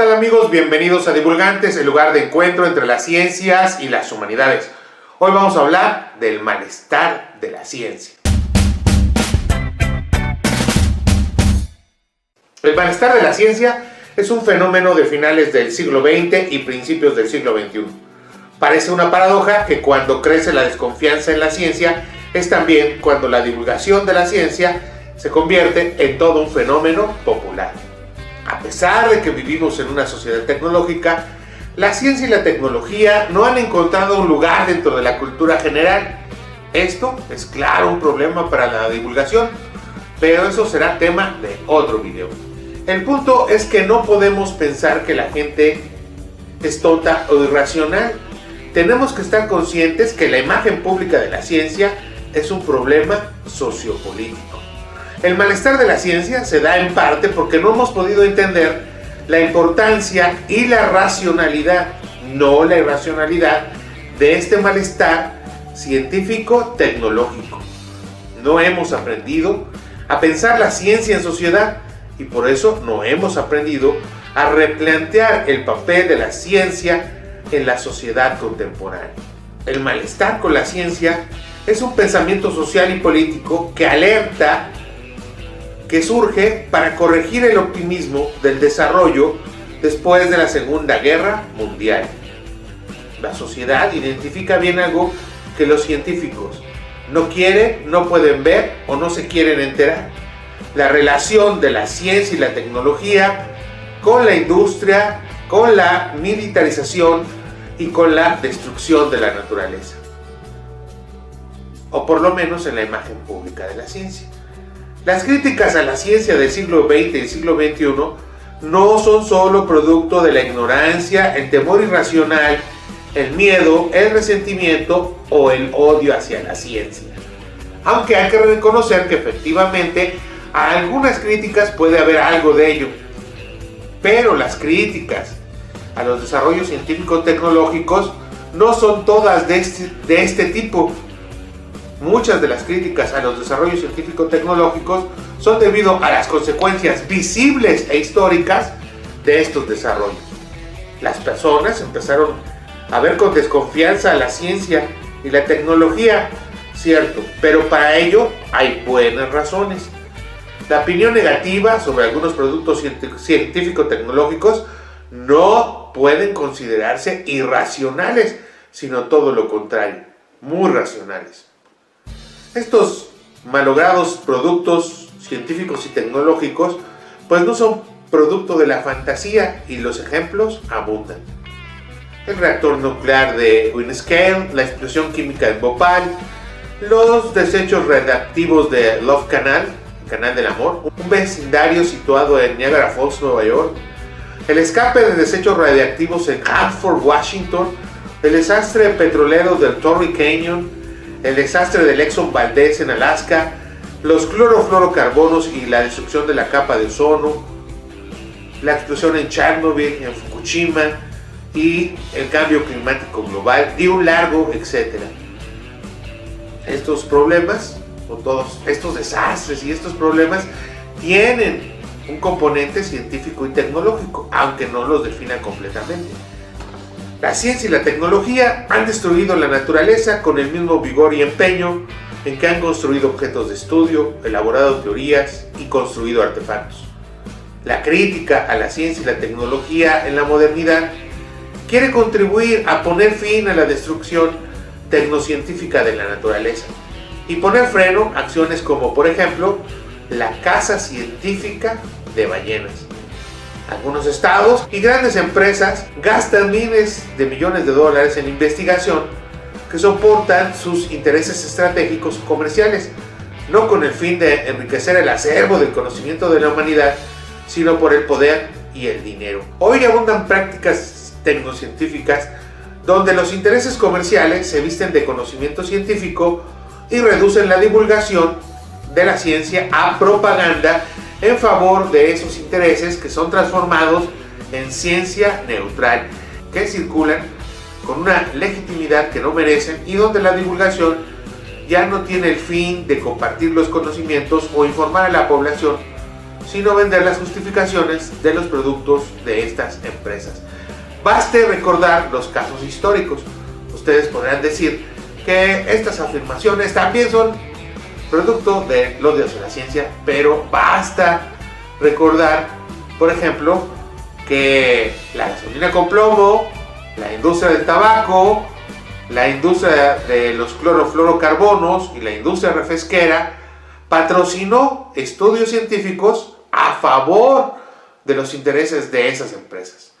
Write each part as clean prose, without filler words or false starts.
tal amigos? Bienvenidos a Divulgantes, el lugar de encuentro entre las ciencias y las humanidades. Hoy vamos a hablar del malestar de la ciencia. El malestar de la ciencia es un fenómeno de finales del siglo XX y principios del siglo XXI. Parece una paradoja que cuando crece la desconfianza en la ciencia, es también cuando la divulgación de la ciencia se convierte en todo un fenómeno popular. A pesar de que vivimos en una sociedad tecnológica, la ciencia y la tecnología no han encontrado un lugar dentro de la cultura general. Esto es claro un problema para la divulgación, pero eso será tema de otro video. El punto es que no podemos pensar que la gente es tonta o irracional. Tenemos que estar conscientes que la imagen pública de la ciencia es un problema sociopolítico. El malestar de la ciencia se da en parte porque no hemos podido entender la importancia y la racionalidad, no la irracionalidad, de este malestar científico-tecnológico. No hemos aprendido a pensar la ciencia en sociedad y por eso no hemos aprendido a replantear el papel de la ciencia en la sociedad contemporánea. El malestar con la ciencia es un pensamiento social y político que surge para corregir el optimismo del desarrollo después de la Segunda Guerra Mundial. La sociedad identifica bien algo que los científicos no quieren, no pueden ver o no se quieren enterar: la relación de la ciencia y la tecnología con la industria, con la militarización y con la destrucción de la naturaleza, o por lo menos en la imagen pública de la ciencia. Las críticas a la ciencia del siglo XX y siglo XXI no son solo producto de la ignorancia, el temor irracional, el miedo, el resentimiento o el odio hacia la ciencia. Aunque hay que reconocer que efectivamente a algunas críticas puede haber algo de ello, pero las críticas a los desarrollos científico-tecnológicos no son todas de este tipo. Muchas de las críticas a los desarrollos científico-tecnológicos son debido a las consecuencias visibles e históricas de estos desarrollos. Las personas empezaron a ver con desconfianza a la ciencia y la tecnología, cierto, pero para ello hay buenas razones. La opinión negativa sobre algunos productos científico-tecnológicos no pueden considerarse irracionales, sino todo lo contrario, muy racionales. Estos malogrados productos científicos y tecnológicos pues no son producto de la fantasía y los ejemplos abundan. El reactor nuclear de Windscale, la explosión química en Bhopal, los desechos radiactivos de Love Canal, Canal del Amor, un vecindario situado en Niagara Falls, Nueva York, el escape de desechos radiactivos en Hanford, Washington, el desastre petrolero del Torrey Canyon, el desastre del Exxon Valdez en Alaska, los clorofluorocarbonos y la destrucción de la capa de ozono, la explosión en Chernobyl, en Fukushima y el cambio climático global, y un largo etcétera. Estos problemas, o todos estos desastres y estos problemas, tienen un componente científico y tecnológico, aunque no los defina completamente. La ciencia y la tecnología han destruido la naturaleza con el mismo vigor y empeño en que han construido objetos de estudio, elaborado teorías y construido artefactos. La crítica a la ciencia y la tecnología en la modernidad quiere contribuir a poner fin a la destrucción tecnocientífica de la naturaleza y poner freno a acciones como, por ejemplo, la caza científica de ballenas. Algunos estados y grandes empresas gastan miles de millones de dólares en investigación que soportan sus intereses estratégicos o comerciales, no con el fin de enriquecer el acervo del conocimiento de la humanidad, sino por el poder y el dinero. Hoy abundan prácticas tecnocientíficas donde los intereses comerciales se visten de conocimiento científico y reducen la divulgación de la ciencia a propaganda en favor de esos intereses que son transformados en ciencia neutral, que circulan con una legitimidad que no merecen y donde la divulgación ya no tiene el fin de compartir los conocimientos o informar a la población, sino vender las justificaciones de los productos de estas empresas. Baste recordar los casos históricos. Ustedes podrán decir que estas afirmaciones también son producto del odio hacia la ciencia, pero basta recordar, por ejemplo, que la gasolina con plomo, la industria del tabaco, la industria de los clorofluorocarbonos y la industria refresquera patrocinó estudios científicos a favor de los intereses de esas empresas.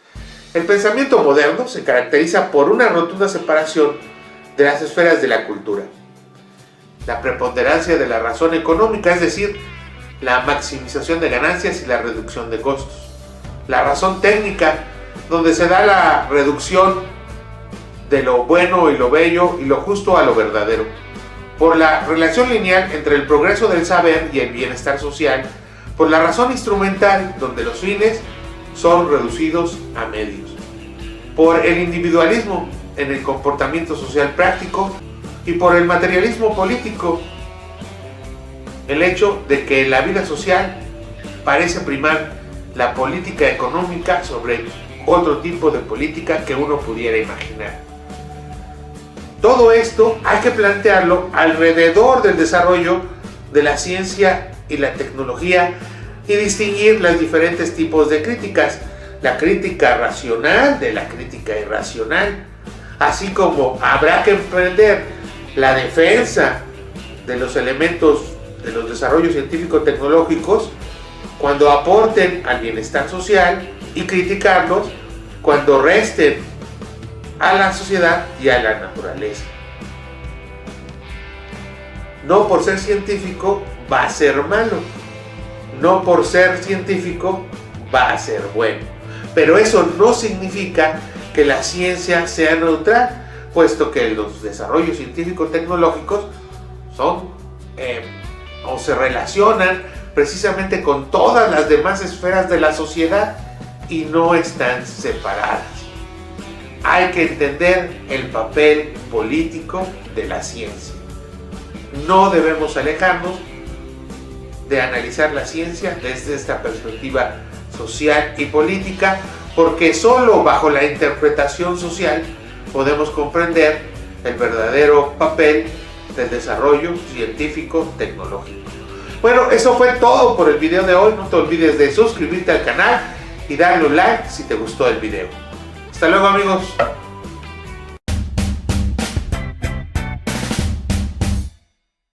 El pensamiento moderno se caracteriza por una rotunda separación de las esferas de la cultura. La preponderancia de la razón económica, es decir, la maximización de ganancias y la reducción de costos. La razón técnica, donde se da la reducción de lo bueno y lo bello y lo justo a lo verdadero. Por la relación lineal entre el progreso del saber y el bienestar social. Por la razón instrumental, donde los fines son reducidos a medios. Por el individualismo en el comportamiento social práctico y por el materialismo político, el hecho de que en la vida social parece primar la política económica sobre otro tipo de política que uno pudiera imaginar. Todo esto hay que plantearlo alrededor del desarrollo de la ciencia y la tecnología y distinguir los diferentes tipos de críticas, la crítica racional de la crítica irracional, así como habrá que emprender la defensa de los elementos de los desarrollos científico-tecnológicos cuando aporten al bienestar social y criticarlos cuando resten a la sociedad y a la naturaleza. No por ser científico va a ser malo, no por ser científico va a ser bueno, pero eso no significa que la ciencia sea neutral, puesto que los desarrollos científico-tecnológicos son o se relacionan precisamente con todas las demás esferas de la sociedad y no están separadas. Hay que entender el papel político de la ciencia. No debemos alejarnos de analizar la ciencia desde esta perspectiva social y política, porque solo bajo la interpretación social podemos comprender el verdadero papel del desarrollo científico-tecnológico. Bueno, eso fue todo por el video de hoy. No te olvides de suscribirte al canal y darle un like si te gustó el video. Hasta luego, amigos.